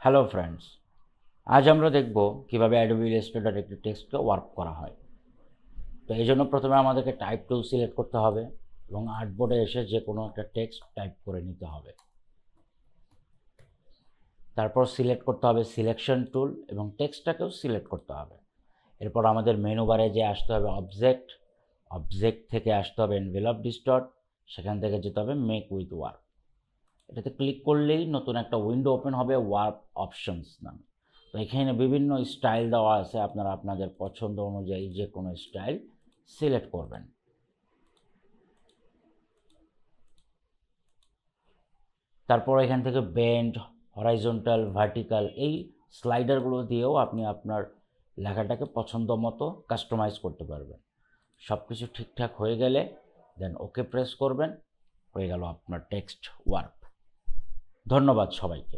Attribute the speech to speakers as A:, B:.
A: Hello friends, আজ আমরা দেখব কিভাবে অ্যাডোবি ইলাস্ট্রেটর একটি টেক্সটকে ওয়ার্ক করা হয়। তো এই জন্য প্রথমে আমাদেরকে টাইপ টুল সিলেক্ট করতে হবে এবং আর্টবোর্ডে এসে যে কোনো একটা টেক্সট টাইপ করে নিতে হবে। তারপর সিলেক্ট করতে হবে সিলেকশন টুল এবং টেক্সটটাকেও সিলেক্ট করতে হবে। এরপর আমাদের মেনু বারে যে আসতে হবে অবজেক্ট থেকে আসতে হবে এনভেলপ ডিস্টর্ট, সেখান থেকে যেতে হবে মেক উইথ ওয়ার্ক। এটাতে ক্লিক করলেই নতুন একটা উইন্ডো ওপেন হবে ওয়ার্ক অপশনস নামে। তো এখানে বিভিন্ন স্টাইল দেওয়া আছে, আপনারা আপনাদের পছন্দ অনুযায়ী যে কোনো স্টাইল সিলেক্ট করবেন। তারপর এখান থেকে বেন্ড, হরাইজন্টাল, ভার্টিক্যাল এই স্লাইডারগুলো দিয়েও আপনি আপনার লেখাটাকে পছন্দ মতো কাস্টমাইজ করতে পারবেন। সব কিছু ঠিকঠাক হয়ে গেলে দেন ওকে প্রেস করবেন, হয়ে গেল আপনার টেক্সট ওয়ার্ক। ধন্যবাদ সবাইকে।